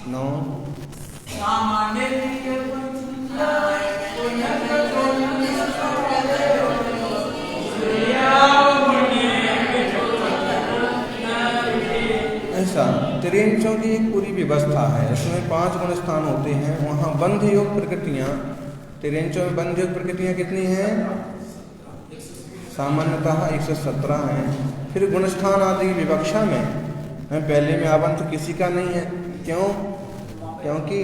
9 ऐसा त्रियंचों की एक पूरी व्यवस्था है। इसमें 5 गुण स्थान होते हैं। वहाँ बंध योग प्रकृतियाँ, त्रियंचों में बंध योग प्रकृतियाँ कितनी हैं? सामान्यतः 117 हैं। फिर गुणस्थान आदि की विवक्षा में पहले में अबंध किसी का नहीं है। क्यों? क्योंकि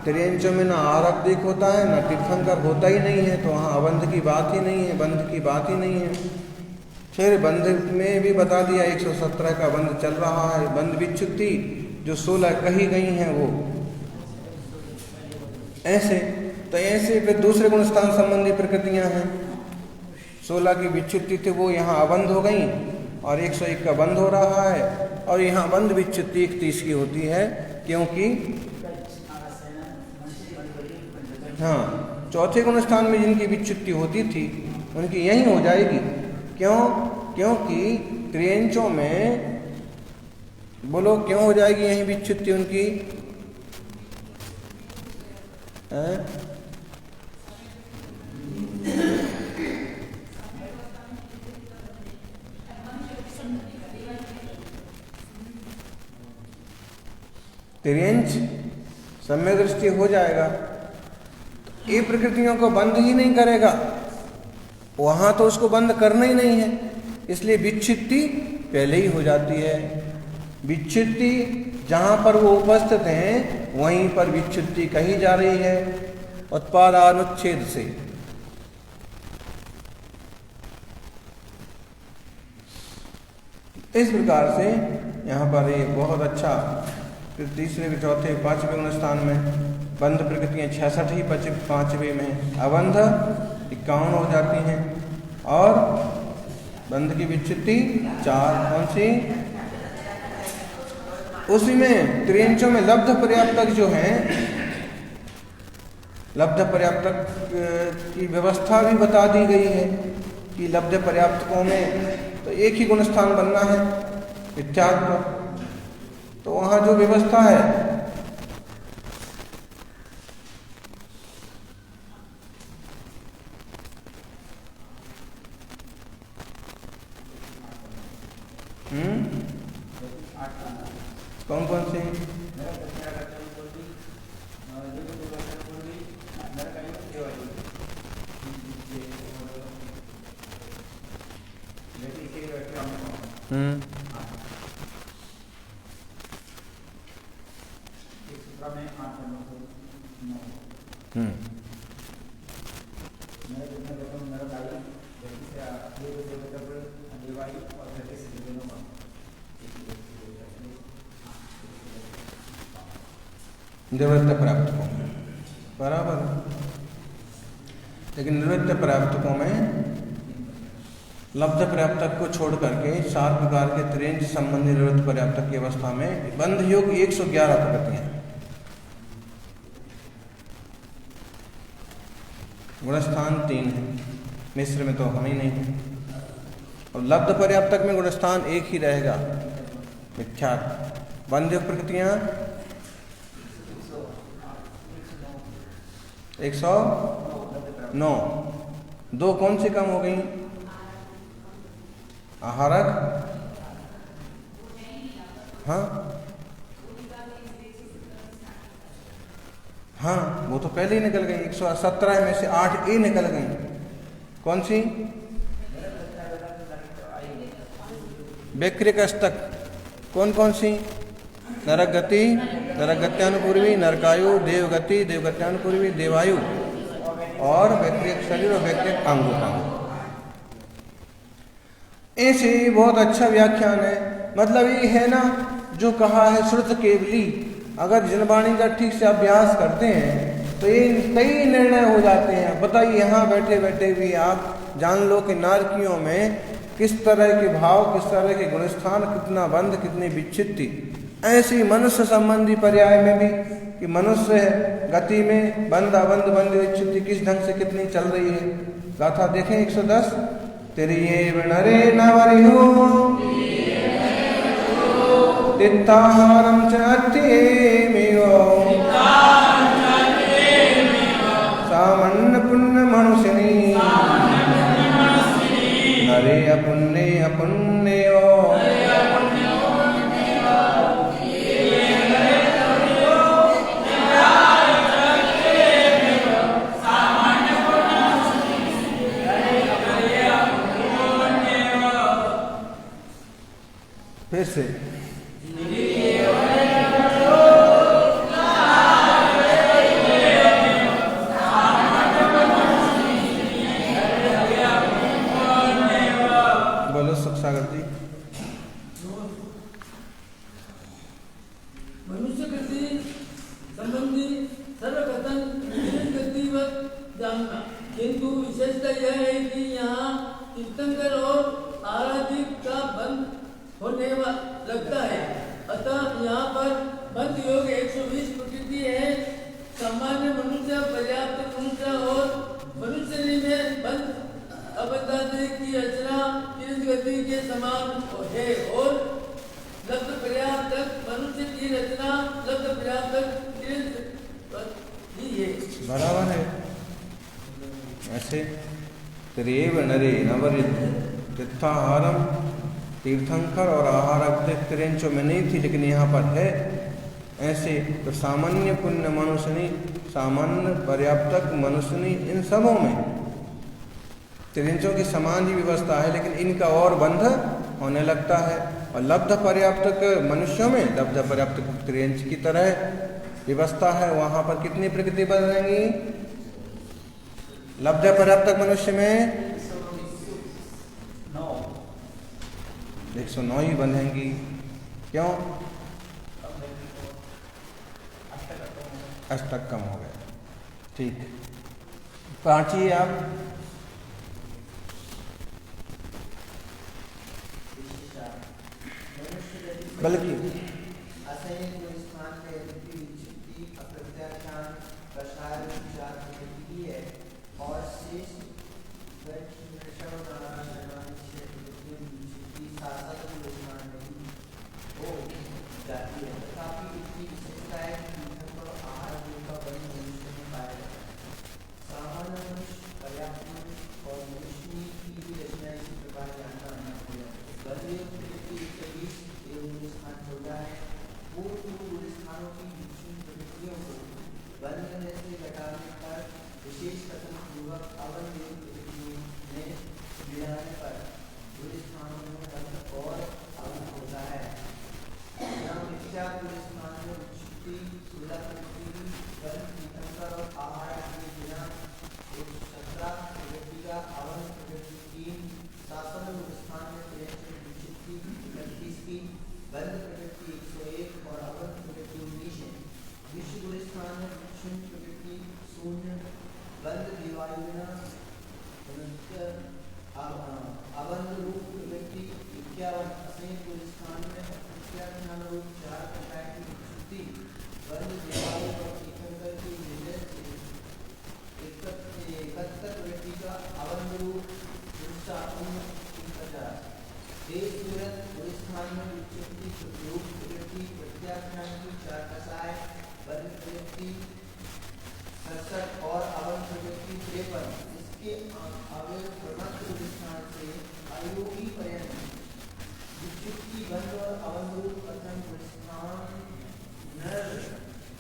त्रियंचों में ना आरब्धिक होता है, ना तीर्थंकर होता ही नहीं है, तो वहाँ अबंध की बात ही नहीं है, बंध की बात ही नहीं है। फिर बंध में भी बता दिया 117 का बंध चल रहा है। बंध विच्युति जो 16 कही गई हैं वो ऐसे, तो ऐसे फिर दूसरे गुणस्थान संबंधी प्रकृतियां हैं। 16 की विच्युति थी वो यहाँ अबंध हो गई और 101 का बंध हो रहा है। और यहाँ बंध विच्युति 31 की होती है, क्योंकि हाँ चौथे गुणस्थान में जिनकी विच्युति होती थी उनकी यही हो जाएगी। क्यों? क्योंकि त्रियंचों में, बोलो क्यों हो जाएगी यही विच्युति उनकी? त्रियंच सम्यक दृष्टि हो जाएगा तो ये प्रकृतियों को बंद ही नहीं करेगा, वहां तो उसको बंद करना ही नहीं है, इसलिए विच्छित्ति पहले ही हो जाती है। विच्छित्ति जहां पर वो उपस्थित हैं वहीं पर विच्छित्ति कही जा रही है उत्पादानुच्छेद से। इस प्रकार से यहाँ पर एक बहुत अच्छा, फिर तीसरे चौथे पांचवें गुणस्थान में बंध प्रकृतियाँ 66 ही, पांचवें में अबंध 51 हो जाती हैं और बंध की विच्छित्ति 4। कौन सी? उसी में त्रियंचों में लब्ध पर्याप्तक जो है, लब्ध पर्याप्तक की व्यवस्था भी बता दी गई है कि लब्ध पर्याप्तकों में तो एक ही गुणस्थान बनना है मिथ्यात्व, तो वहां जो व्यवस्था है कौन कौन से? निवृत्त प्राप्तकों में बराबर, लेकिन निवृत्त प्राप्तकों में लब्ध पर्याप्तक को छोड़ करके 7 प्रकार के त्रियंच संबंधी निवृत्त पर्याप्तक की अवस्था में बंध योग 111 प्रकृतियां। गुणस्थान 3 है, मिश्र में तो हम ही नहीं है, और लब्ध पर्याप्तक में गुणस्थान 1 ही रहेगा मिथ्यात्व। बंध योग प्रकृतियां 109, 2 कौन सी कम हो गई? आहारक, हाँ हाँ वो तो पहले ही निकल गई। 117 में से 8 ए निकल गई। कौन सी? व्यक्रिकस्तक। कौन कौन सी? नरक गति, नरक गत्यानुपूर्वी, नरकायु, देवगति, देवगत्यानुपूर्वी, देवायु और व्यक्तिक शरीर और व्यक्तिक अंगों। ऐसे बहुत अच्छा व्याख्यान है। मतलब ये है ना जो कहा है श्रुत केवली, अगर जनवाणी का ठीक से अभ्यास करते हैं तो ये कई निर्णय हो जाते हैं। बताइए यहाँ बैठे बैठे भी आप जान लो कि नारकियों में किस तरह के भाव, किस तरह के गुणस्थान, कितना बंध, कितनी विच्छित्ति। ऐसी मनुष्य संबंधी पर्याय में भी कि मनुष्य गति में बंध अबंध बंध विच्छित्ति किस ढंग से कितनी चल रही है। गाथा देखें 110। तेरी ये नरे नवरियो तित्ताहारम च अत्येमेव वृत्ति संबंधी सर्वकथन गतिवत जानना। किंतु विशेषता यह है कि यहाँ तीर्थंकर और आराधिक का बंध होने लगता है। अतः यहाँ पर बंध योग 120 प्रकृति है। सामान्य मनुष्य, पर्याप्त मनुष्य और मनुष्य में बंध अबद्धादि की रचना गति के समान है और लब्ध पर्याप्त मनुष्य की रचना लब्ध पर्याप्त ही है। बराबर है। ऐसे त्रिएव नरे नवरित तीर्थाहारम, तीर्थंकर और आहार त्रिंचों में नहीं थी लेकिन यहाँ पर है। ऐसे तो सामान्य पुण्य मनुष्यनी, सामान्य पर्याप्तक मनुष्यनी, इन सबों में त्रिंचों की समान ही व्यवस्था है, लेकिन इनका और बंध होने लगता है। और लब्ध पर्याप्तक मनुष्यों में लब्ध पर्याप्तक त्रिंच की तरह व्यवस्था है। वहाँ पर कितनी प्रकृति बदलेंगी? लब्ध पर्याप्तक मनुष्य में 109 ही बंधेंगी। क्यों? अष्टक कम हो गए। ठीक, पांची आप बल्कि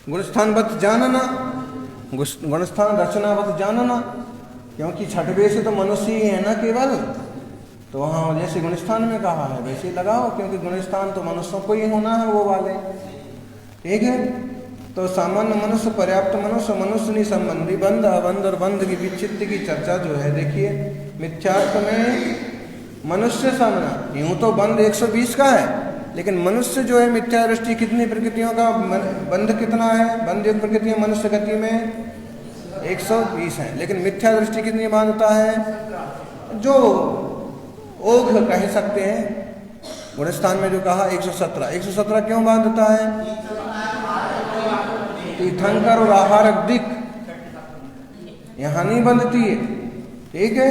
गुणस्थानवत जानना, गुणस्थान रचनावत जानना, क्योंकि छठवे से तो मनुष्य ही है ना केवल, तो वहाँ जैसे गुणस्थान में कहा है वैसे लगाओ, क्योंकि गुणस्थान तो मनुष्यों को ही होना है वो वाले। ठीक है, तो सामान्य मनुष्य, पर्याप्त मनुष्य, मनुष्य नहीं संबंधी बंध, अबंध और बंध की विच्छिन्न की चर्चा जो है देखिए मिथ्यात्व में मनुष्य सामना। यूं तो बंध 120 का है, लेकिन मनुष्य जो है मिथ्या दृष्टि कितनी प्रकृतियों का बंध कितना है? बंध प्रकृतियां मनुष्य गति में 120 है, लेकिन मिथ्या दृष्टि कितनी बांधता है? जो ओघ कह सकते हैं गुणस्थान में जो कहा 117। 117 क्यों बांधता है? तीर्थंकर और आहारक दिक यहां नहीं बंधती है। ठीक है,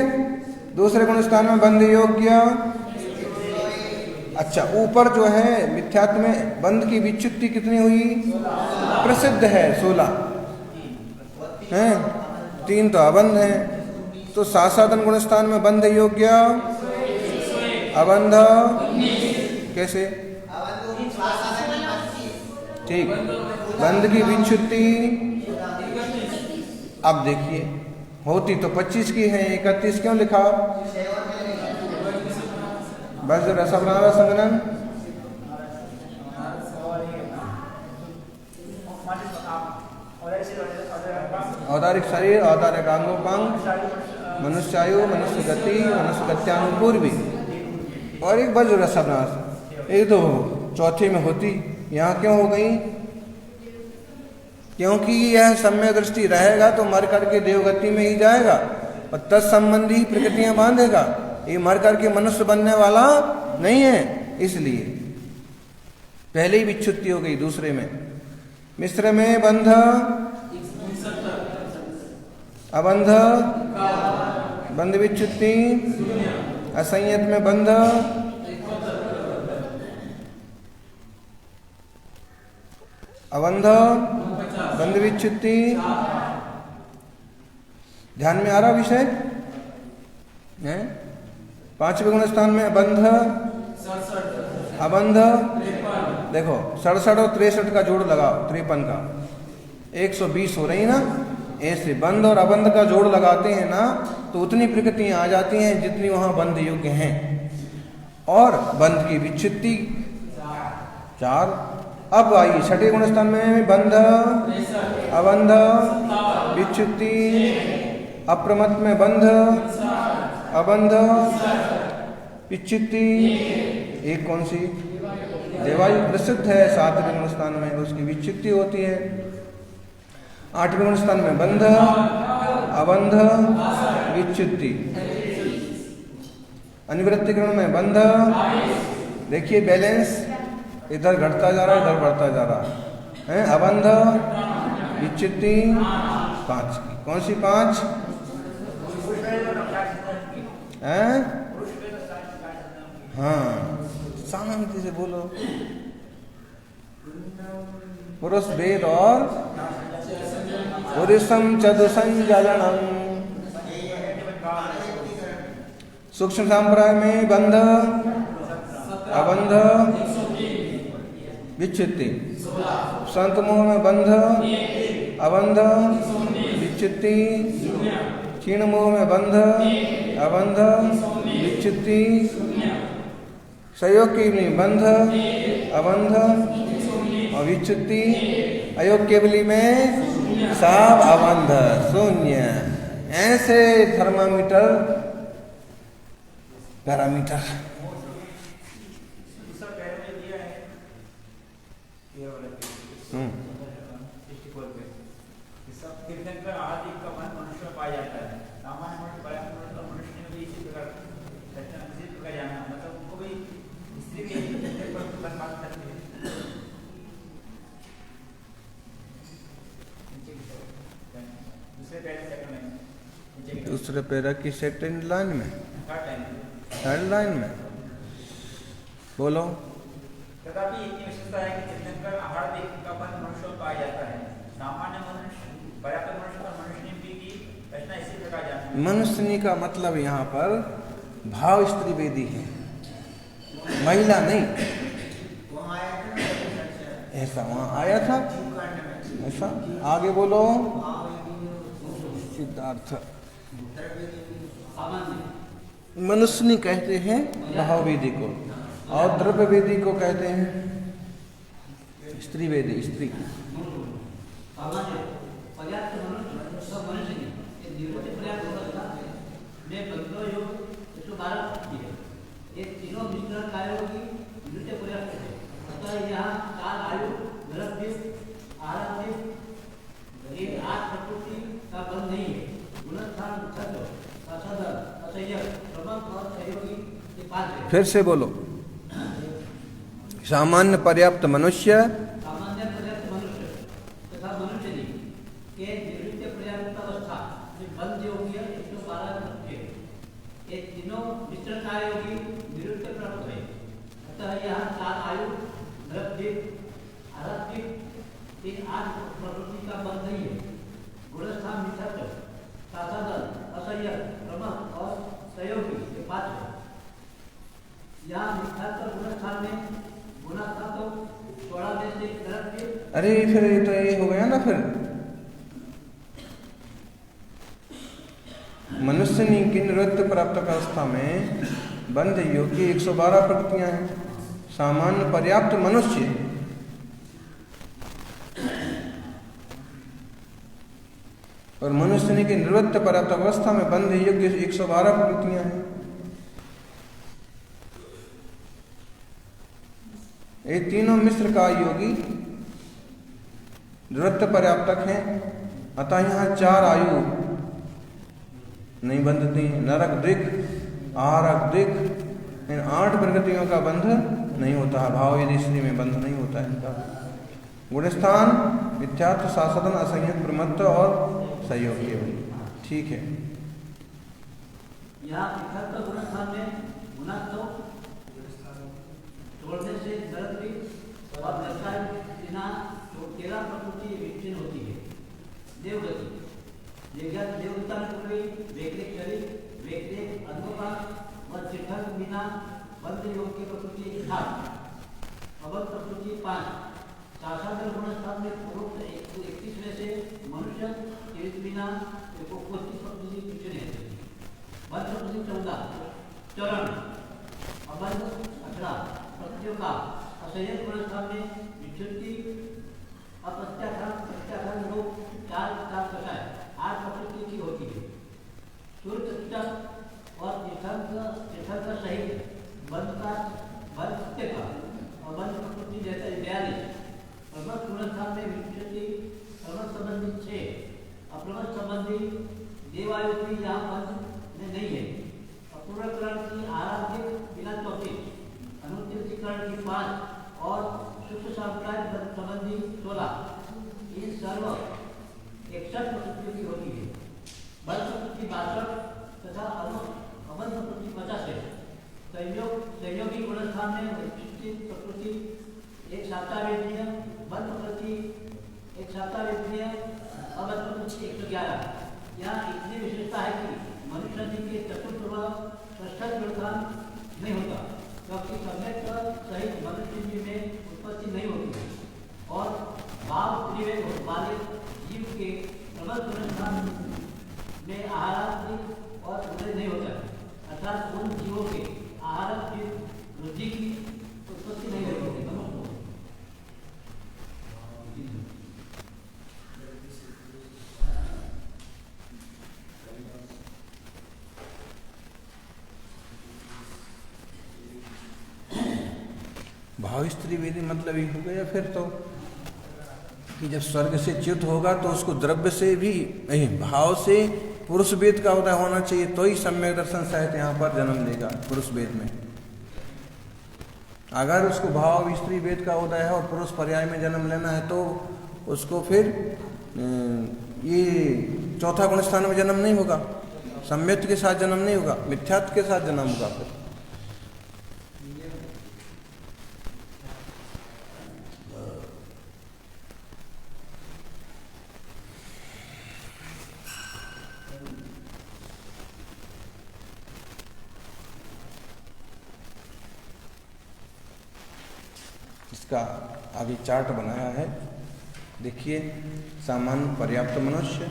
दूसरे गुणस्थान में बंध योग्य। अच्छा, ऊपर जो है मिथ्यात्व में बंध की विच्युति कितनी हुई? प्रसिद्ध है 16 हैं, 3 तो अबंध है। तो सासादन गुणस्थान में बंध योग्य अबंध कैसे? ठीक, बंध की विच्युति अब देखिए होती तो 25 की है, 31 क्यों लिखा? बस रसवनारा संगनन औदारिक शरीर, औदारिक अंगोपांग, मनुष्यायु, मनुष्य गति, मनुष्य गत्यानुपूर्वी और एक बज रसवनार। एक तो चौथे में होती, यहाँ क्यों हो गई? क्योंकि यह सम्य दृष्टि रहेगा तो मर करके देवगति में ही जाएगा और तत्संबंधी ही प्रकृतियां बांधेगा। ये मर करके मनुष्य बनने वाला नहीं है, इसलिए पहले ही विच्छुत्ति हो गई। दूसरे में मिश्र में बंध अबंध बंध विच्छुत्ति, असंयत में बंध अबंध बंध विच्छुत्ति। ध्यान में आ रहा विषय है? 5वें गुण स्थान में बंध अबंध, देखो 67 और 63 का जोड़ लगाओ, 53 का 120 हो रही ना। ऐसे बंध और अबंध का जोड़ लगाते हैं ना तो उतनी प्रकृतियां आ जाती हैं जितनी वहां बंध योग्य हैं। और बंध की विच्छुत्ति 4। अब आइए 6ठे गुण स्थान में बंध अबंध विच्छुत्ति, अप्रमत्त में बंध अबंध विच्छुत्ति। एक कौन सी? देवायु प्रसिद्ध है 7वें गुण स्थान में, उसकी विच्छुत्ति होती है। 8वें गुण स्थान में बंध अबंध विच्छुत्ति। अनिवृत्तिकरण में बंध, देखिए बैलेंस, इधर घटता जा रहा है इधर बढ़ता जा रहा है। अबंध विच्छुत्ति 5 की, कौन सी 5 है? हाँ शांति से बोलो। पुरुष वेद और पुरुषम चतुसंजलनम। सूक्ष्म संप्रदाय में बंध अबंध विच्छुत्ति, संत मोह में बंध अबंध विच्छुत्ति, क्षीण मोह में बंध अबंध विच्छुत्ति, सहयोग केवली बंध अबंध और विच्छुत्ति, अयोग केवली में सब अबंध शून्य। ऐसे थर्मामीटर पैरामीटर दूसरे पैरा की सेकंड लाइन में, थर्ड लाइन में बोलो। तथापि इतनी विशेषता है कि चिंतन आहार देखने मनुष्य को पाया जाता है। सामान्य मनुष्य पर्याप्त मनुष्य और मनुष्य की रचना इसी प्रकार जाती है। मनुष्यनी का मतलब यहाँ पर भाव स्त्री वेदी है, महिला नहीं। ऐसा वहाँ आया था, ऐसा आगे बोलो। सिद्धार्थ मनुष्यनी कहते हैं भाव वेदी को, और द्रव्य वेदी को कहते हैं स्त्री वेदी, स्त्री। फिर से बोलो। सामान्य पर्याप्त मनुष्य तथा मनुष्य के निवृत्त पर्याप्त अवस्था में बंध योग्य 112 ये तीनों मिश्रण योगी निवृत्त प्राप्त है। अतः यह 4 आयु द्रव्यदीप आराधिक इन 8 प्रवृत्ति का बंध नहीं है। गुणस्थान मिथ्यात्व, साधन, असह्य, प्रमथ और सहयोगी ये 5 है। यहाँ मिथ्यात्व गुणस्थान में गुणस्थान तो 16 में से द्रव्य। अरे फिर ये तो ये हो गया ना। फिर मनुष्य की निवृत्त प्राप्त अवस्था में बंध योग्य 112 प्रकृतियां हैं। सामान्य पर्याप्त मनुष्य और मनुष्य की निवृत्त प्राप्त अवस्था में बंध योग्य 112 प्रकृतियां हैं। ये तीनों मिश्र का योगी निवृत्त पर्याप्तक हैं, अतः यहाँ 4 आयु नहीं बंधती। नरक दिक, आहारक दिक, इन 8 प्रकृतियों का बंध नहीं होता है। भाव यदि स्त्री में बंध नहीं होता है इनका। गुणस्थान मिथ्यात्व, साधन, असंयत, प्रमत्त और सहयोग केवल। ठीक है। यहाँ मिथ्यात्व गुणस्थान में गुणत्व छोड़ने से नरक और दशा बिना 13 प्रकृति विच्छिन्न होती है। देवगति देवता में कोई व्यतिरिक्त शरीर, व्यतिरिक्त अनुपात व चिठन बिना बंध योग की प्रकृति 8, अवध प्रकृति 5। शासन गुणस्थान में पूर्वोक्त 21 में से मनुष्य जीवित बिना 25 प्रकृति विच्छिन्न है। बंध प्रकृति 14, चरण अबंध 18 प्रकृतियों का असंयत गुणस्थान में विच्छुद्धि अप्रत्याख्यान लोग 4 कषाय 8 प्रकृति की होती है। सूर्य और तीर्थंकर सहित बंध सत्य का और बंध प्रकृति जैसे 42। प्रमथ गुणस्थान में विच्छुद्धि प्रमथ संबंधी 6, अप्रमथ संबंधी देवायु की यहाँ बंध में नहीं है। अपूर्वकरण की आराध्य बिना 34, अनुत्तीर्ण की 5 और सूक्ष्म सांप्राज्य संबंधी 16। इन सर्व 61 प्रकृतियों की होती है। बल प्रकृति 62 तथा अबंध प्रकृति 50 है। संयोगी गुणस्थान में प्रकृति एक सातावेदनीय, बंध प्रकृति एक सातावेदनीय, अबंध प्रकृति 111। यहाँ इतनी विशेषता है कि मनुष्य के चतुर्थ व षष्ठ गुणस्थान नहीं होता, क्योंकि सम्यक सहित मनुष्य में उत्पत्ति नहीं होती है और भाव त्रिवेद वाले जीव के प्रबल गुणस्थान में आहारादि और उदय नहीं होता है, अर्थात उन जीवों के आहार की वृद्धि की उत्पत्ति नहीं होती है। भाव स्त्री वेदी मतलब ही हो गया फिर तो कि जब स्वर्ग से च्युत होगा तो उसको द्रव्य से भी नहीं, भाव से पुरुष वेद का उदय होना चाहिए, तो ही सम्यक दर्शन सहित यहाँ पर जन्म लेगा पुरुष वेद में। अगर उसको भाव स्त्री वेद का उदय है और पुरुष पर्याय में जन्म लेना है तो उसको फिर ये चौथा गुण स्थान में जन्म नहीं होगा, सम्यक्त के साथ जन्म नहीं होगा, मिथ्यात्व के साथ जन्म होगा। फिर इसका आगे चार्ट बनाया है, देखिए। सामान्य पर्याप्त मनुष्य,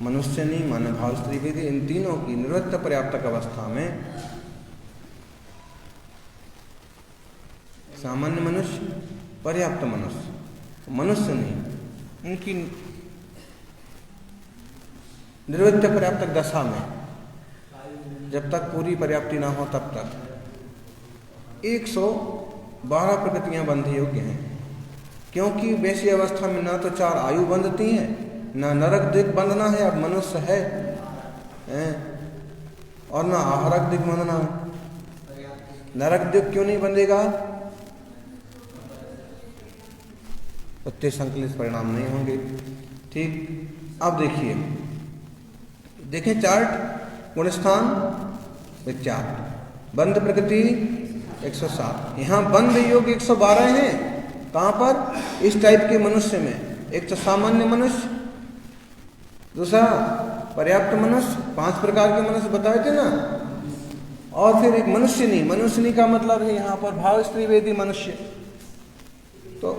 मनुष्यनी माने भाव स्त्री वेदी, इन तीनों की निवृत्त पर्याप्तक अवस्था में सामान्य मनुष्य, पर्याप्त मनुष्य, मनुष्य नहीं, उनकी निवृत्त पर्याप्तक दशा में जब तक पूरी पर्याप्ति ना हो तब तक 112 प्रकृतियां बंधे योग्य हैं, क्योंकि वैसी अवस्था में ना तो 4 आयु बंधती हैं, ना नरक दिक बंधना है, अब मनुष्य है, और ना आहारक दिक बंधना है। नरक दिक क्यों नहीं बंधेगा? उतने संकलित परिणाम नहीं होंगे। ठीक, अब देखिए, देखें चार्ट, गुणस्थान विचार, बंध प्रकृति 107, यहाँ बंध योग 112 हैं। कहाँ पर? इस टाइप के मनुष्य में। एक तो सामान्य मनुष्य, दूसरा पर्याप्त मनुष्य, 5 प्रकार के मनुष्य बताए थे ना, और फिर एक मनुष्यनी। मनुष्यनी का मतलब है यहाँ पर भाव स्त्री वेदी मनुष्य। तो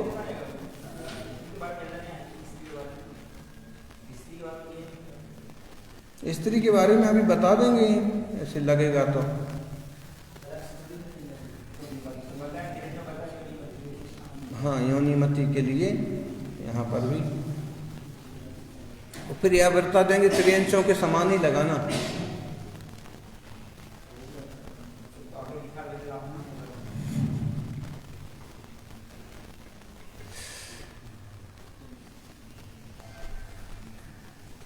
स्त्री के बारे में अभी बता देंगे, ऐसे लगेगा तो। हाँ, योनिमति के लिए यहाँ पर भी, तो फिर यह बता देंगे त्रियंचों के समान ही लगाना।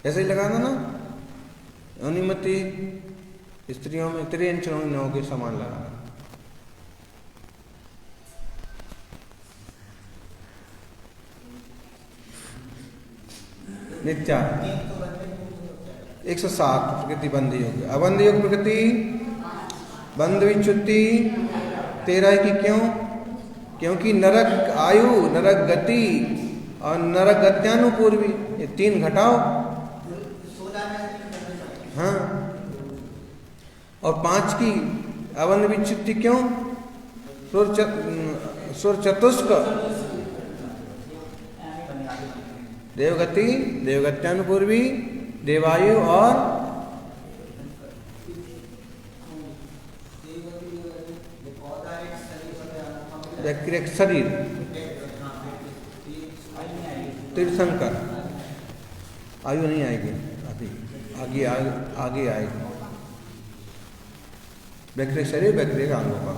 ऐसे ही लगाना ना, योनिमती स्त्रियों में त्रियंच योनिनों के समान लगाना। नित्या 107 प्रकृति बंध योग। अबंध योग प्रकृति बंध विच्युति 13 की क्यों? क्योंकि नरक आयु, नरक गति और नरक गत्यानुपूर्वी, ये 3 घटाओ। हाँ, और 5 की अबंध विच्युति क्यों? सुर चतुष्क देवगति, देवगत्यानुपूर्वी, देवायु और व्यक्तिगत शरीर, तीर्थंकर। आयु नहीं आएगी, अभी आगे आएगी। व्यक्तिगत शरीर, व्यक्तिगत अंगों का।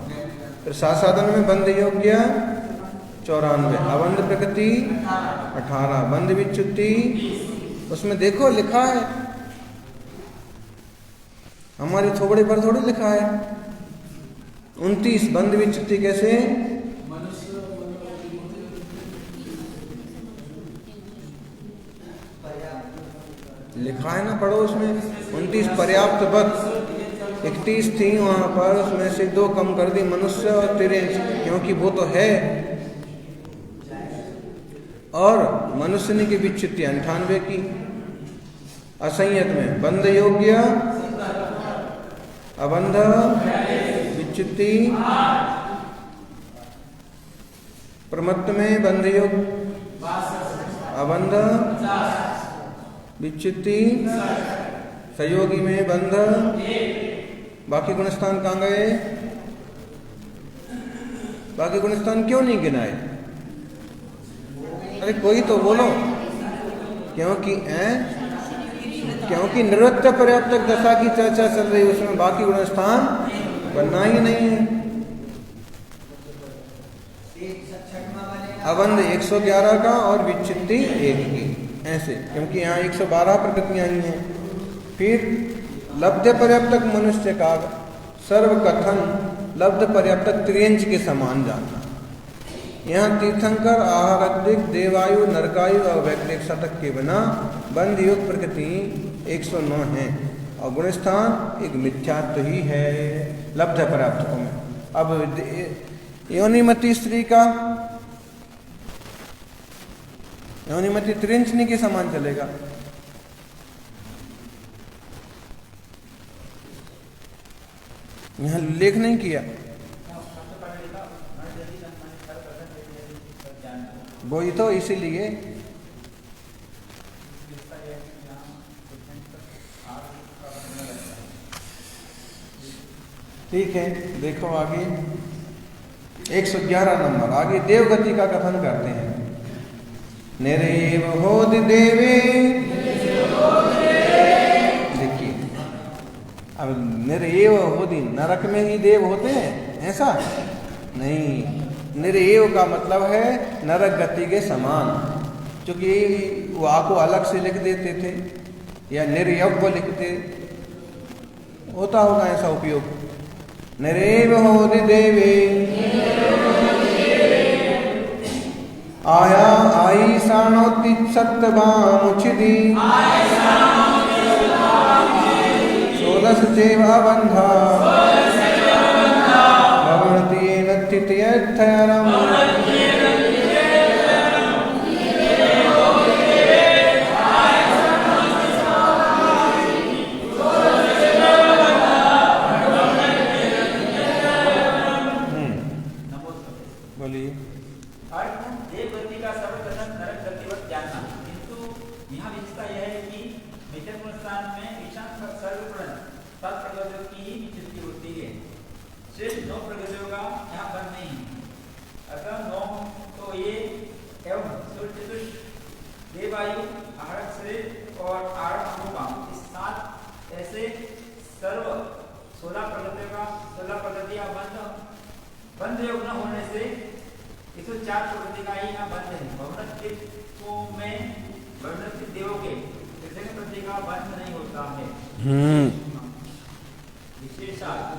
फिर साधन में बंध योग्य 94, अबंध प्रकृति 18, बंध विच्युति, उसमें देखो लिखा है, हमारी थोबड़े पर थोड़ी लिखा है। 29 बंध विच्युति कैसे? लिखा है ना, पढ़ो उसमें। 29 पर्याप्त वक्त, 31 थी वहां पर, उसमें से 2 कम कर दी, मनुष्य और 13, क्योंकि वो तो है। और मनुष्य की विच्युति 98 की। असंयत में बंध योग्य, अबंध विच्युति, प्रमत्त में बंध योग, अबंध विच्युति, सहयोगी में बंध। बाकी गुणस्थान कहाँ गए? बाकी गुणस्थान क्यों नहीं गिनाए? अरे कोई तो बोलो। क्योंकि निवृत्त पर्याप्त दशा की चर्चा चल रही है, उसमें बाकी गुणस्थान बनना ही नहीं है। अबंध 111 का और विच्युति 1 की, ऐसे, क्योंकि यहाँ 112 प्रकृतियां ही हैं। फिर लब्ध पर्याप्तक मनुष्य का सर्वकथन लब्ध पर्याप्तक त्रियंच के समान जानना। यहाँ तीर्थंकर, आहारदिक, देवायु, नरकायु और वैक्तिक शतक के बिना बंध योग प्रकृति 109 है, और गुणस्थान एक मिथ्यात्व ही है लब्ध पर्याप्तकों में। अब योनिमती स्त्री का योनिमती त्रिंचनी के समान चलेगा। यहाँ लेख नहीं किया, वही तो, इसीलिए ठीक है। देखो आगे 111 नंबर, आगे देवगति का कथन करते हैं। निरेव होदि देवे, देखिए अब निरेव होदि, नरक में ही देव होते हैं ऐसा नहीं। निरेव का मतलब है नरक गति के समान, क्योंकि वो आपको अलग से लिख देते थे या निर्यव लिखते, होता होगा ऐसा उपयोग। निरेव होदि देवे, आया आई साणोति सत्यवामुचिदी, 16 चेवा बंधा भवन्ति येन तिथयर्थयरम्। बोलिए। देवगति का सर्वप्रथम नरक गतिवत जानना, किंतु यहाँ विशेषता यह है कि मिथ्या गुणस्थान में ईशान सर्वप्रण 7 प्रगतियों की ही विच्युति होती है। शेष 9 प्रगतियों का यहाँ बंद नहीं है। अतः 9 तो ये एवं सूर्य चतुष, देवायु, आहरक शरीर और आठ अंगों का, इस 7 ऐसे सर्व 16 प्रगतियों का 16 प्रगतियां बंद योग न होने से 104 प्रकृति का ही यहाँ बंध है। भवनत्व में भवनत्व देवों के प्रति विशेषार्थ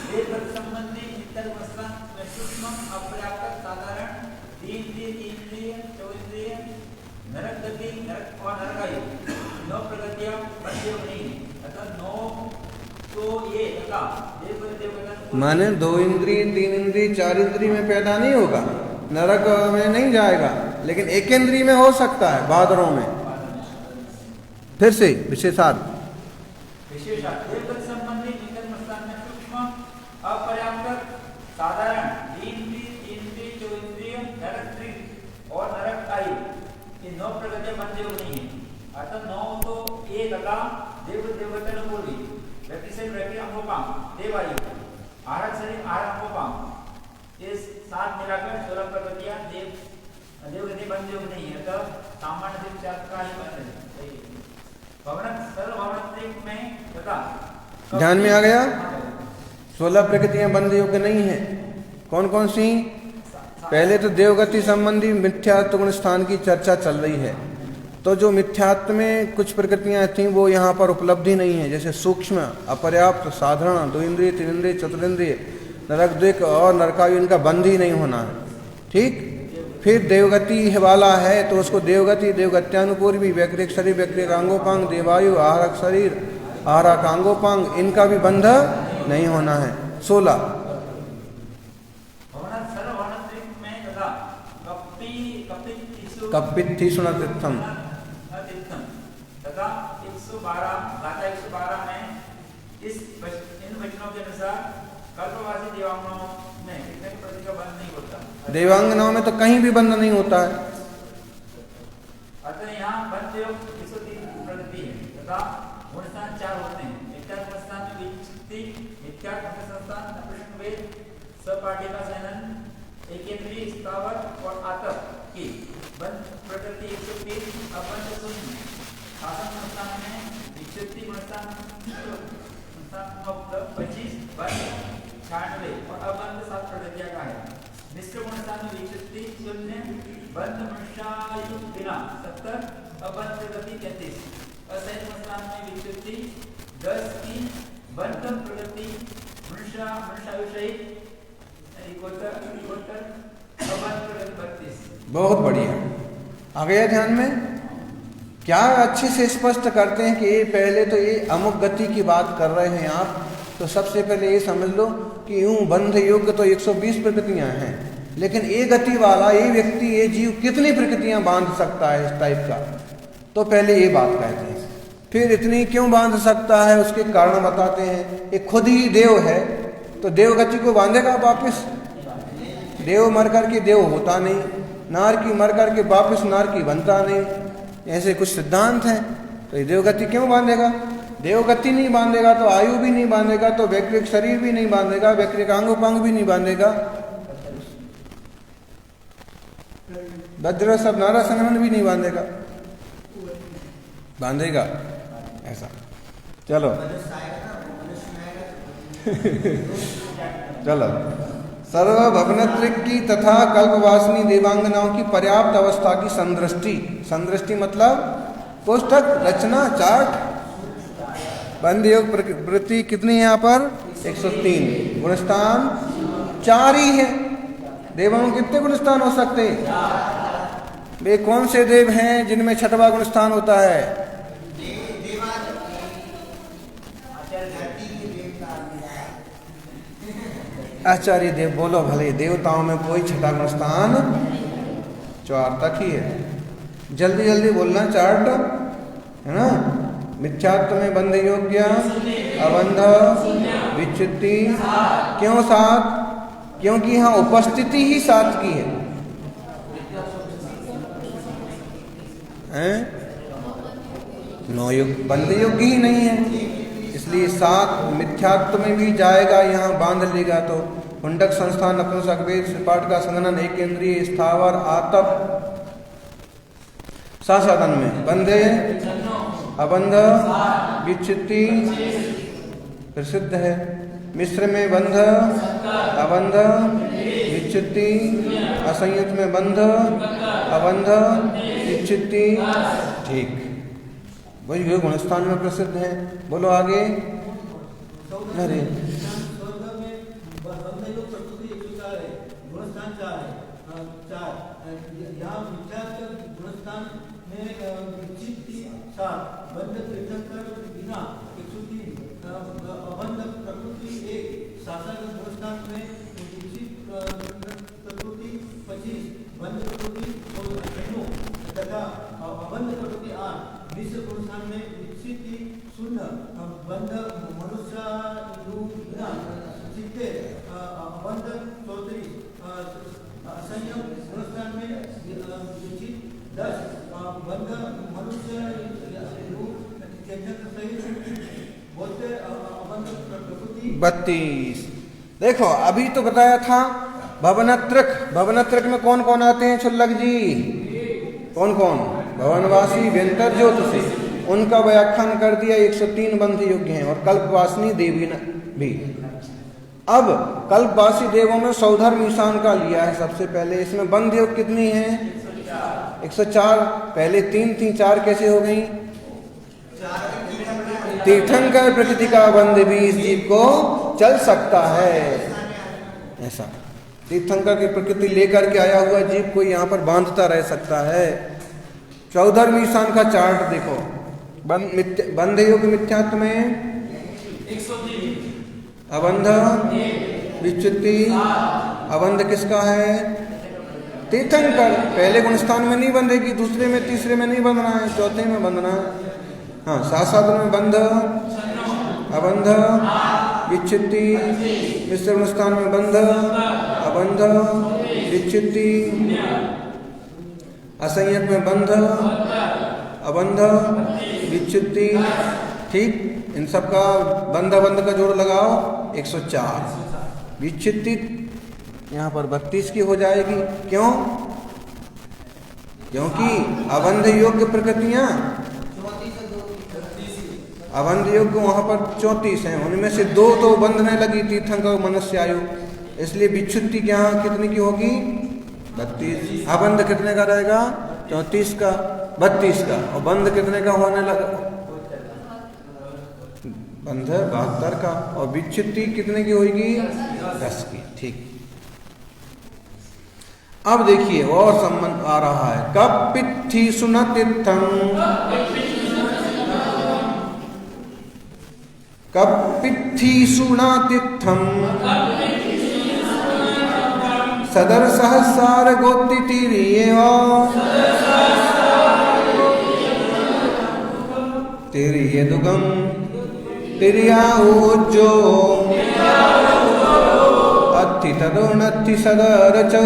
देव संबंधी इतर वस्तुओं में सूक्ष्म अपर्याप्त साधारण इंद्रिय चौंद्रिय नरक गति नरक और नरकायु नौ प्रगतियां बंधे नहीं अतः नौ तो ये तथा देवगण माने 2 इंद्रिय 3 इंद्रिय 4 इंद्रिय में पैदा नहीं होगा, नरक में नहीं जाएगा, लेकिन 1 इंद्रिय में हो सकता है, बादरों में। फिर से विशेषार्थ देवगण संबंधी निकट मस्तान में सूक्ष्म अपर्याप्त साधारण इंद्रिय चौंद्रिय नरक और नरक आयु ये 9 प्रगतियां बंधे नहीं है अतः 9 तो ये तथा देवगण बोली व्यक्ति से व्यक्ति अंगोपांग देवायु आरक शरीर आरक अंगोपांग ये 7 मिलाकर 16 प्रगतियां देवगति बंधे नहीं है अतः सामान्य देव 4 का ही बंध है। ध्यान में आ गया? 16 प्रकृतियां बंध योग्य नहीं है। कौन कौन सी? पहले तो देवगति संबंधी मिथ्यात्व गुण स्थान की चर्चा चल रही है, तो जो मिथ्यात्व में कुछ प्रकृतियां थीं वो यहाँ पर उपलब्धि नहीं है, जैसे सूक्ष्म अपर्याप्त साधारण 2 इंद्रिय 3 इंद्रिय चतुरिंद्रिय नरक द्विक और नरकायु इनका बंध ही नहीं होना है। ठीक, फिर देवगति वाला है तो उसको देवगति देवगत्यानुपूर्वी वैक्रिक शरीर वैक्रिक अंगोपांग देवायु आहारक शरीर आहारक अंगोपांग इनका भी बंध नहीं होना है। 16 कपित्थिषुणतीर्थम तथा 112 में इन वचनों के अनुसार कल्पवासी देवांगनाओं में कितने प्रति का बंध नहीं होता? देवांगनाओं में तो कहीं भी बंध नहीं होता है। अतः यहाँ बंध योग 103 प्रगति है तथा गुणस्थान 4 होते हैं। मिथ्यात्मस्थान में विचित्ति मिथ्यात्मस्थान नपुंसकवेद सपाटिका सैनन एकेंद्रीय स्थावर और आतप की बंध प्रकृति 103 अबंध शून्य आसन स्थान में विचित्ति गुणस्थान 25 बंध 96 और अबंध 7 प्रगतियां का है। मिश्र गुणस्थान में विचित्ति शून्य बंध मनुष्यायु बिना 70 अबंध प्रगति 33 असैन गुणस्थान में विचित्ति 10 की बंध प्रगति मनुष्यायु सहित 71 अबंध प्रगति 32। बहुत बढ़िया, आ गया ध्यान में? क्या अच्छे से स्पष्ट करते हैं कि ये पहले तो ये अमुक गति की बात कर रहे हैं आप, तो सबसे पहले ये समझ लो कि यूं बंध योग्य तो 120 प्रकृतियां हैं, लेकिन ये गति वाला ये व्यक्ति ये जीव कितनी प्रकृतियां बांध सकता है इस टाइप का, तो पहले ये बात कहते हैं। फिर इतनी क्यों बांध सकता है उसके कारण बताते हैं। ये खुद ही देव है तो देव गति को बांधेगा वापिस? देव मर करके देव होता नहीं, नार की मर करके वापिस नार की बनता नहीं, ऐसे कुछ सिद्धांत हैं। तो ये देवगति क्यों बांधेगा? देवगति नहीं बांधेगा तो आयु भी नहीं बांधेगा, तो वैक्रिक शरीर भी नहीं बांधेगा, वैक्रिक अंगोपांग भी नहीं बांधेगा, वज्र सब नारा संगमन भी नहीं बांधेगा, बांधेगा ऐसा। चलो चलो सर्वभवनत्रिक की तथा कल्पवासिनी देवांगनाओं की पर्याप्त अवस्था की संदृष्टि। संदृष्टि मतलब पुस्तक रचना चार्ट। बंध योग प्रवृत्ति कितनी है यहाँ पर? 103। गुणस्थान 4 ही है। देवों में कितने गुणस्थान हो सकते? वे कौन से देव हैं जिनमें 6वां गुणस्थान होता है? आचार्य देव बोलो भले, देवताओं में कोई 6वां गुणस्थान 4 तक ही है। जल्दी जल्दी बोलना चार्ट है ना। मिथ्यात्व में बंध योग्य अबंध विच्युति क्यों 7? क्योंकि यहाँ उपस्थिति ही 7 की है, हैं? 9 युग बंध योग्य ही नहीं है, इसलिए 7 मिथ्यात्व में भी जाएगा। यहाँ बांध लेगा तो कुंडक संस्थान नपुंसक वेद सपाट का संगनन एक इंद्रिय स्थावर आतप साधन में बंधे अबंध विच्छित्ति प्रसिद्ध है। मिश्र में बंध अबंध विच्छित्ति, असंयुत में बंध अबंध विच्छित्ति। ठीक, वही जो गुणस्थान में प्रसिद्ध है। बोलो आगे। अरे स्वर्ग में बंधयोग प्रकृति 104 है, गुणस्थान 4 है, 4 यहाँ विख्यात गुणस्थान में विचित्ति 7, बंध तीर्थंकर बिना 103, अबंध प्रकृति 1, शासक गुणस्थान में विचित प्रकृति 25, बंध प्रकृति 96 तथा अबंध प्रकृति 8, मिश्र गुणस्थान में विचित्ति 0, बंध मनुष्य बिना 70, अबंध 34, असंयम गुणस्थान में विचित 10, बंध मनुष्य बोलते अबंध प्रकृति 32। देखो अभी तो बताया था भवनत्रक। भवनत्रक में कौन कौन आते हैं छुल्लक जी? कौन कौन? भवनवासी, व्यंतर, ज्योतिषी। उनका व्याख्यान कर दिया। 103 बंध योग्य हैं और कल्पवासिनी देवी भी। अब कल्पवासी देवों में सौधर्म ईशान का लिया है सबसे पहले। इसमें बंध योग कितनी है? 104। पहले 3 थी, 4 कैसे हो गई? तीर्थंकर प्रकृति का बंध भी इस जीव को चल सकता है। ऐसा तीर्थंकर की प्रकृति लेकर के आया हुआ जीव को यहाँ पर बांधता रह सकता है। चौधर्म ईशान का चार्ट देखो। बंध योग मिथ्यात्व में अबंध विच्युति। अबंध किसका है? तीर्थंकर। पहले गुणस्थान में नहीं बंधेगी, दूसरे में, तीसरे में नहीं बंधना है, चौथे में बंधना है। हाँ, शासन में बंध, अबंध, विच्युति। मिश्र गुणस्थान में बंध, अबंध, विच्युति। असंयत में बंध, अबंध, विच्युति। ठीक, इन सब का बंध अबंध का जोड़ लगाओ 104। विच्युति यहाँ पर 32 की हो जाएगी। क्यों? क्योंकि अबंध योग्य प्रकृतियां, अबंध योग्य वहां पर 34 हैं, उनमें से 2 तो बंधने लगी, तीर्थंकर मनुष्य आयु। इसलिए विच्युति यहाँ कितने की होगी? 32। अबंध कितने का रहेगा? 34 का, 32 का। और बंध कितने का होने लगा? बंध 72 का। और विच्युति कितने की होगी? 10 की। ठीक। अब देखिए और संबंध आ रहा है। कब पिथि सुनतीर्थम, कब पिथि सुनातीर्थम, सदर सहस्रार गोत्ति तीरियेव, तीरिये दुगम तिरियाऊजो, अत्थि तदोनत्थि सदरचो।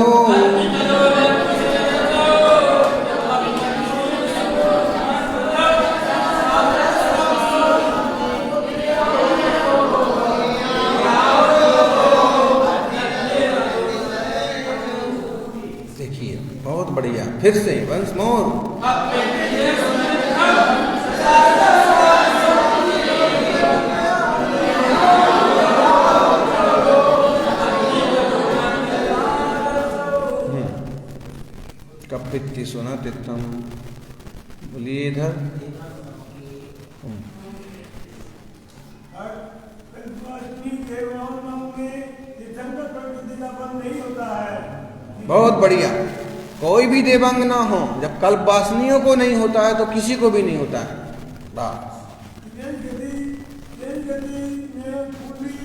देखिए बहुत बढ़िया। फिर से वंस मोर। कपित्ति सुना तिथम। बोलिए इधर। बहुत बढ़िया। कोई भी देवांग ना हो, जब कल्पवासनियों को नहीं होता है तो किसी को भी नहीं होता है।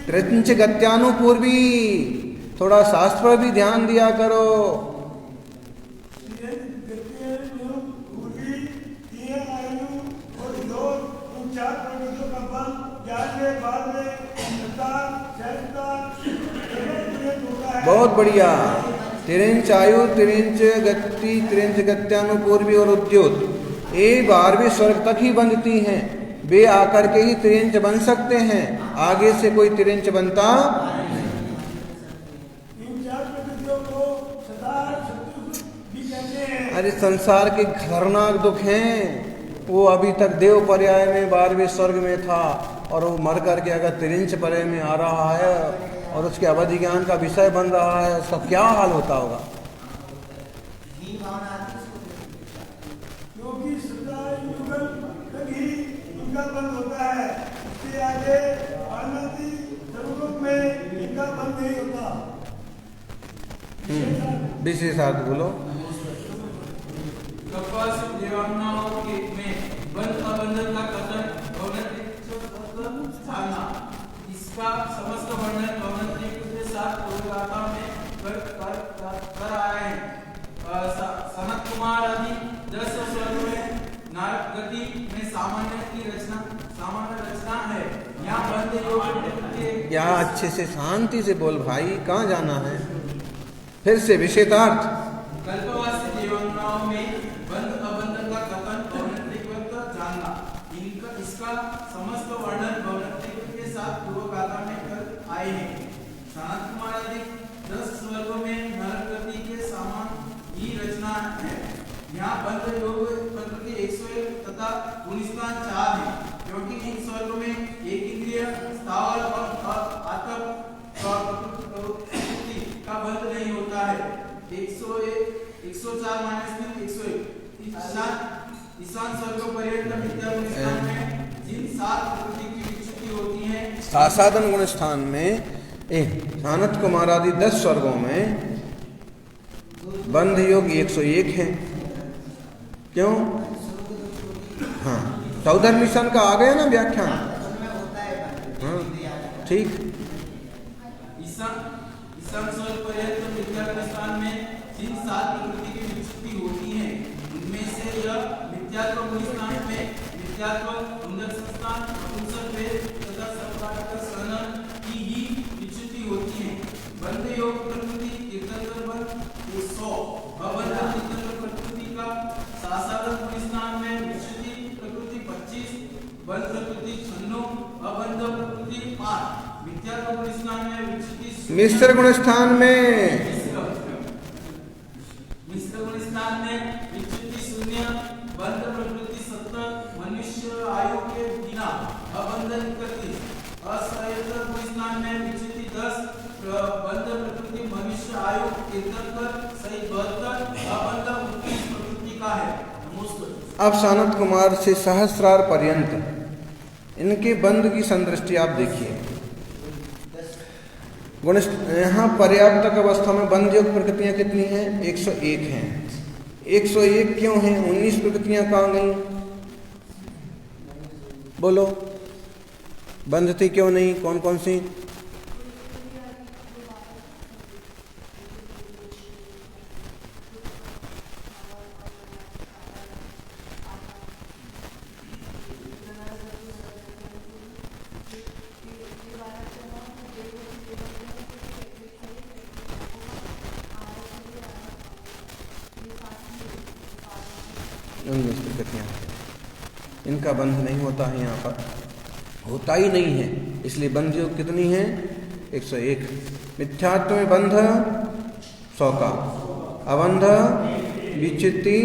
त्रिंच गत्यानुपूर्वी। थोड़ा शास्त्र पर भी ध्यान दिया करो। बहुत बढ़िया। तिरिंच आयु, तिरिंच गति, तिरिंच गत्यानुपूर्वी और उद्योत ये 12वें स्वर्ग तक ही बनती हैं। वे आकर के ही तिरिंच बन सकते हैं, आगे से कोई तिरिंच बनता नहीं। अरे संसार के खतरनाक दुख हैं। वो अभी तक देव पर्याय में 12वें स्वर्ग में था और वो मर करके अगर तिरिंच पर्याय में आ रहा है और उसके अवधि ज्ञान का विषय बन रहा है, उसका क्या हाल होता होगा। इनका बंद होता है, इसके आगे आनंदी स्वरूप में इनका बंद नहीं होता। विशेषार्थ बोलो। कपास देवांगनाओं के में बंध अबंधन का कथन जानना, इसका समस्त वर्णन गौनत्री के साथ गाथा में कर आए हैं। सनत कुमार आदि 10 स्वर्ग में नारद गति में सामान्य रचना है। यहाँ बंध योग या अच्छे से शांति से बोल भाई, कहाँ जाना है? फिर से विशेषार्थ। कल्पवासी देवांगनाओं में बंध अबंधन का कथन गौनत्रिक जानना, इसका समस्त वर्णन गौनत्रिक के साथ पूर्व गाथा में कर आए हैं। सनत कुमार आदि 10 स्वर्गों में नरक गति के समान ही रचना है। यहाँ बंध योग प्रकृति 101 तथा गुणस्थान 4 है, क्योंकि इन स्वर्गों में एक इंद्रिय स्थावर और आत्म प्रकृति का बंध नहीं होता है। 101 104 -3 101 ईशान स्वर्ग पर्यंत विद्या गुणस्थान में जिन 7 प्रकृति की विच्युति होती है, सासादन गुण स्थान में सनत कुमार आदि 10 स्वर्गों में बंध योग 101 है। क्यों? हाँ, 14 मिशन का आ गया ना व्याख्यान। हाँ, ठीक। ईशान स्वर्ग पर्यंत विद्या गुणस्थान में जिन 7 प्रकृति की विच्युति होती है, उनमें से यह मिथ्यात्व गुणस्थान में मिथ्यात्व उन्नत संस्थान पुंसक वेद तथा संपादक सनन की ही विच्युति होती है। बंध योग प्रकृति तीर्थंकर बंध 100 अबंध तीर्थंकर प्रकृति का सासादन गुणस्थान में विच्युति प्रकृति 25 बंध प्रकृति 96 अबंध प्रकृति 5 मिथ्यात्व गुणस्थान में विच्युति मिश्र गुणस्थान में विच्युति 0 बंध प्रकृति 70 मनुष्य आयु के बिना अबंध 31 असहायता गुणस्थान में विच्युति 10 बंध प्रकृति मनुष्य आयु तीर्थंकर सहित 72 अबंध 29 प्रकृति का है। अब सनत कुमार से सहस्रार पर्यंत इनके बंध की संदृष्टि आप देखिए। यहाँ पर्याप्तक अवस्था में बंध योग प्रकृतियां कितनी हैं? 101 हैं। 101 क्यों हैं? 19 प्रकृतियां कहाँ गई? बोलो, बंध थी क्यों नहीं? कौन कौन सी? इनका बंध नहीं होता है, यहाँ पर होता ही नहीं है, इसलिए बंध योग कितनी है? 101। मिथ्यात्व में बंध 100 का, अबंध विच्युति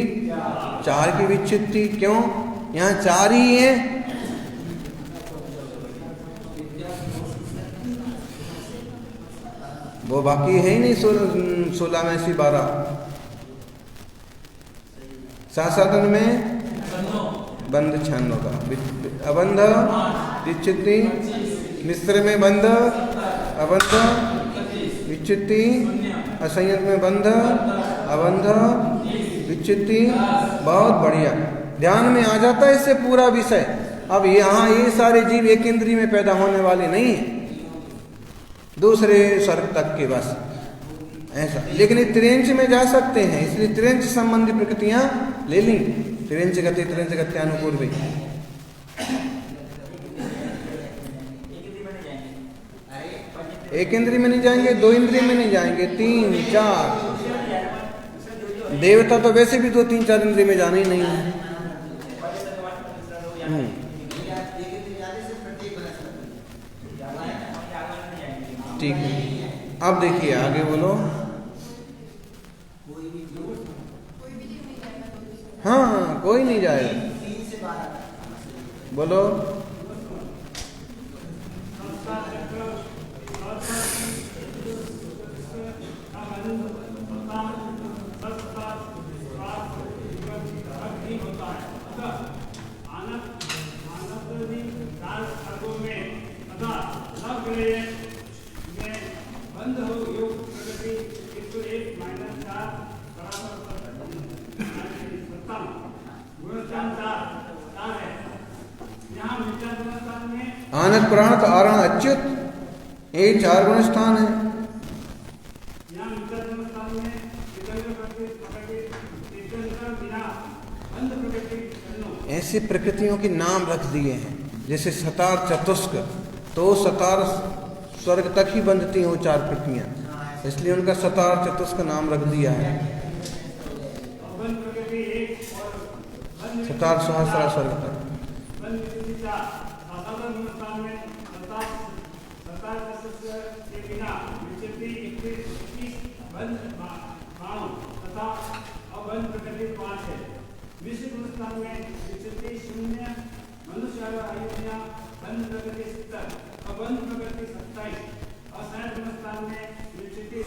4 की विच्युति। क्यों? यहाँ 4 ही है। वो बाकी है ही नहीं 16 में से 12। सासादन में बंध 96 का, अबंध विच्युति, मिश्र में बंध अबंध विच्युति, असंयत में बंध अबंध विच्युति। बहुत बढ़िया, ध्यान में आ जाता है इससे पूरा विषय। अब यहाँ ये सारे जीव एक इंद्रिय में पैदा होने वाले नहीं है, दूसरे स्वर्ग तक के बस ऐसा। लेकिन ये त्रिंच में जा सकते हैं, इसलिए त्रिंच संबंधी प्रकृतियां ले ली। त्रिंच गति अनुकूल भी एक इंद्रिय में नहीं जाएंगे, 2 इंद्रिय में नहीं जाएंगे, 3 4। देवता तो वैसे भी 2 3 4 इंद्रिय में जाना ही नहीं है। ठीक है, अब देखिए आगे बोलो। हाँ, कोई नहीं जाएगा। बोलो। आनत प्राणत आरण अच्युत, ये 4 गुण स्थान है। यहाँ मिथ्यात्व स्थान में विकल्प प्रकृति तीर्थंकर बिना बंध प्रकृति करनो। ऐसी प्रकृतियों के नाम रख दिए हैं, जैसे सतार चतुष्क, तो सतार स्वर्ग तक ही बंधती हो 4 प्रकृतियां, इसलिए उनका सतार चतुष्क नाम रख दिया है। बंध प्रकृति एक और सतार सहस्रा स्वर्ग तक। बंध प्रकृति 4 साधारण स्थान में सतार चतुष्क के बिना विचरती 21 बंध बाणों तथा अबंध प्रकृति 5 है। विश्व स्थान में विचरती 0 मनुष्य आयुष्या बंध प्रकृति 70, अबंध प्रकृति 27, असंख्य स्थान में विचरती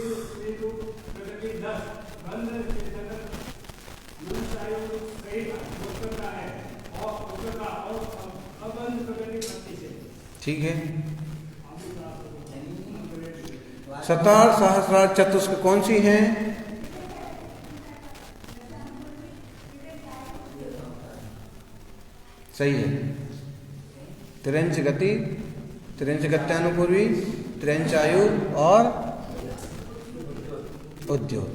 प्रकृति 10, बंध मनुष्य आयु सहित डॉक्टर का है और अबंध प्रकृति 25 है। ठीक है। सतार सहस्रार चतुष्क कौन सी है? सही है। त्रिंच गति, त्रिंच गत्यानुपूर्वी, त्रिंच आयु और उद्योग,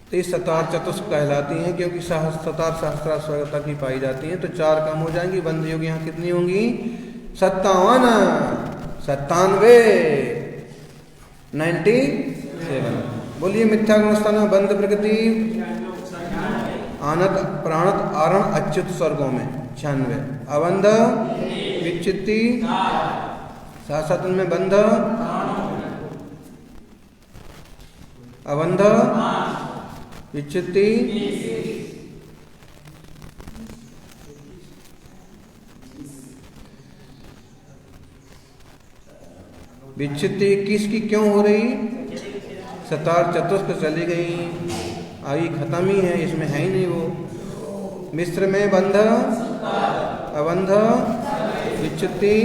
तो ये सतार चतुष्क कहलाती हैं, क्योंकि सतार सहस्रार स्वर्ग तक ही पाई जाती हैं। तो 4 कम हो जाएंगी। बंध योग यहाँ कितनी होंगी? 57, 97। बोलिए मिथ्या गुण स्थान में बंध प्रकृति आनत प्राणत आरण अच्युत स्वर्गों में 96, अबंध विच्युति शासन में बंध अबंध विच्युति विच्युति 21 की क्यों हो रही? सतार चतुष्क चली गई, आयु खत्म ही है, इसमें है ही नहीं वो। मिश्र में बंध अबंध विच्युति,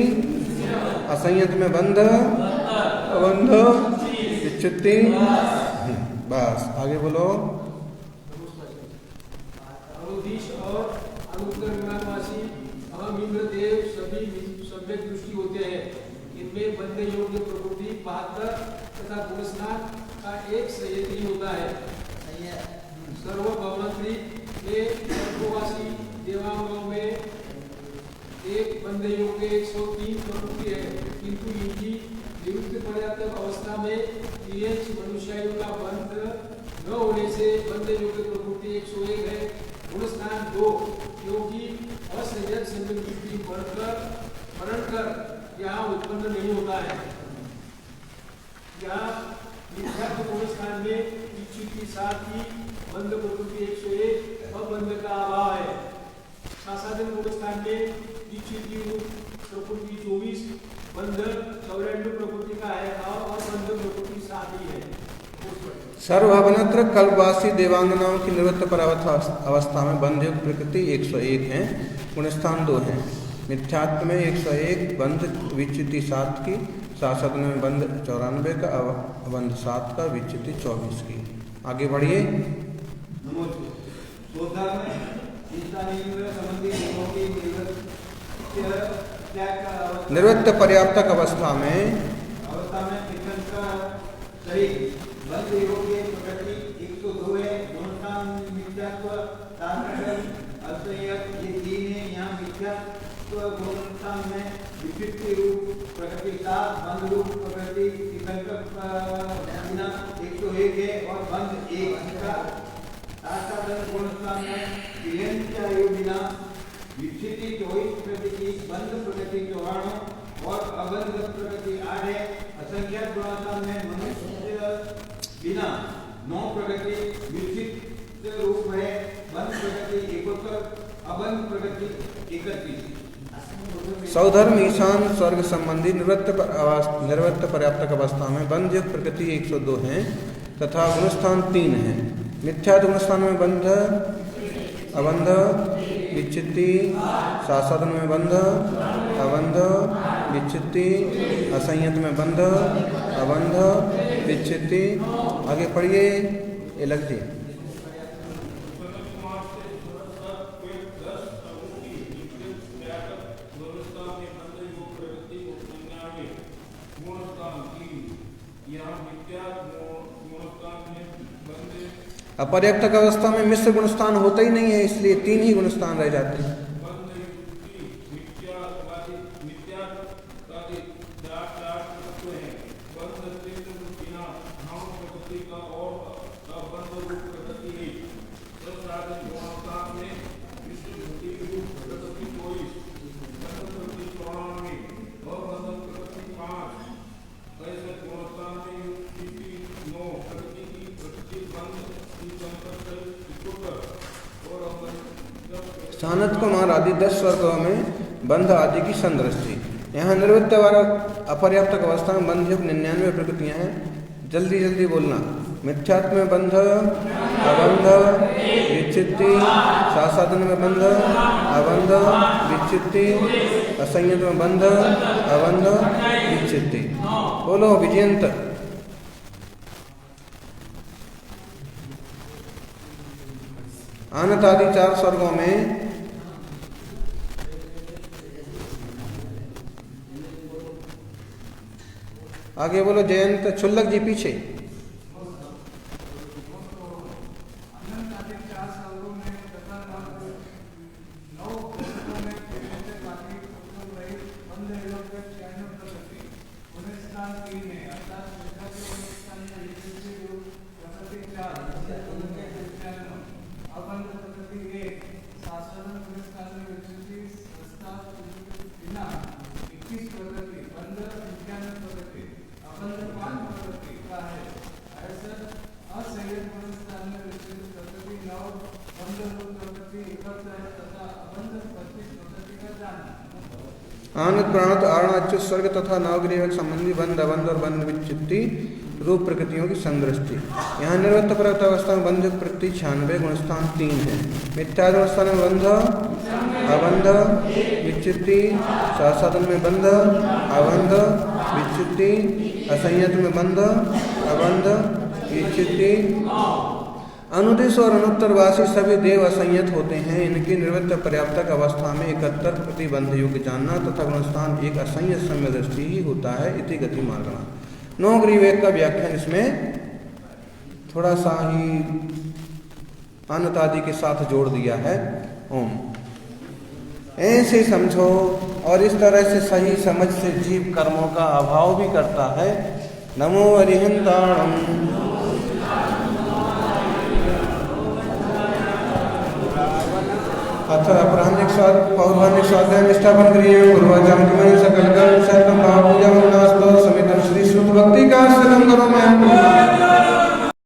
असंयत में बंध अबंध विच्युति। बस आगे बोलो। अवधीश और अनुत्तर विमानवासी हम इंद्रदेव सभी सम्यक दृष्टि होते हैं। इनमें बंधे योग्य प्रकृति 72 तथा गुणस्नान का एक संयत ही होता है। सर्वभवनत्री में सर्ववासी देवांगों में एक बंधे योग्य 103 प्रकृति है, किंतु इनकी निरुक्त पर्याप्त अवस्था में मनुष्यायु का बंध न होने से बंधे योग्य प्रकृति 101 है। गुणस्नान 2, क्योंकि असंयत सम्यक दृष्टि बढ़कर यहाँ उत्पन्न नहीं होता है। यहाँ मिथ्यात्व गुणस्थान में इच्छित के साथ ही बंध प्रकृति 101 और बंध का अभाव है। सासाधन गुणस्थान में इच्छित प्रकृति 24, बंध 94 प्रकृति का है और बंध प्रकृति 7 ही है। सर्वभवनत्र कल्पवासी देवांगनाओं की निवृत्त पर अवस्था में बंध युक्त प्रकृति 101 है, गुणस्थान 2 है। मिथ्यात्व में 101, बंध विच्युति 7 की, शासक में बंध 94 का, बंध 7 का, विच्युति 24 की। आगे बढ़िए। निवृत्त पर्याप्तक अवस्था में बंध योग्य प्रकृति 102 है। गुणस्थान मिथ्यात्व असंयत ये 3 है। यहाँ मिथ्यात्व गुणस्थान में विचित्र रूप प्रकृति 7, बंध रूप प्रकृति 101 है और बंध 1 का। साधारण गुणस्थान में आयु बिना विचित्र 24 प्रकृति की, बंध प्रकृति 94 और अबंध प्रकृति 8 है। असंख्यात गुणस्थान में मनुष्य बिना 9 प्रकृति विचित्र रूप है, बंध प्रकृति 71, अबंध प्रकृति 31। सौधर्म ईशान स्वर्ग संबंधी निवृत्त पर्याप्तक अवस्था में बंध युक्त प्रकृति 102 है तथा गुणस्थान 3 है। मिथ्यात्व गुणस्थान में बंध अबंध विच्युति, शासन में बंध अबंध विच्युति, असंयत में बंध अबंध विच्युति। आगे पढ़िए। ये लग जी अपर्याप्तक अवस्था में मिश्र गुणस्थान होता ही नहीं है, इसलिए 3 ही गुणस्थान रह जाते हैं। स्थानत कुमार आदि 10 स्वर्गों में बंध आदि की संदृष्टि। यहाँ निर्वृत्त वाला अपर्याप्तक अवस्था में बंध युक्त 99 प्रकृतियां हैं। जल्दी जल्दी बोलना। मिथ्यात्व में बंध, अबंध, विच्छित्ति, सासाधन में बंध, अबंध, विच्छित्ति, असंयत में बंध, अबंध, विच्छित्ति। बोलो विजयंत। आनत आदि 4 स्वर्गों में आगे बोलो जयंत। छुल्लक जी पीछे। आनत प्राणत आरण अच्युत स्वर्ग तथा नवग्रह संबंधी बंध, अबंध और बंध विच्छित्ति रूप प्रकृतियों की संदृष्टि। यहाँ निर्वृत्त पर्याप्त अवस्था में बंध प्रकृति 96 गुणस्थान 3 है। मिथ्या अवस्था में बंध, अबंध, विच्छित्ति, सासाधन में बंध, अबंध, विच्छित्ति, असंयत में बंध, अबंध, विच्छित्ति। अनुदेश और अनुत्तरवासी सभी देव असंयत होते हैं। इनकी निर्वृत्त पर्याप्तक अवस्था में 71 प्रतिबंध युग जानना तथा गुणस्थान एक असंयत सम्य दृष्टि ही होता है। इति गति मार्गणा। 9 ग्रीवेद का व्याख्यान इसमें थोड़ा सा ही अनत आदि के साथ जोड़ दिया है। ओम ऐसे समझो, और इस तरह से सही समझ से जीव कर्मों का अभाव भी करता है। नमो अरिहंताणम। अथ अपराह्निक पौराणिक स्वाध्याय निष्ठापन क्रिया पूर्वजम सकल कर्म सर्वम भाव पूजा समितम श्री शुद्ध भक्ति का सदम करो मैं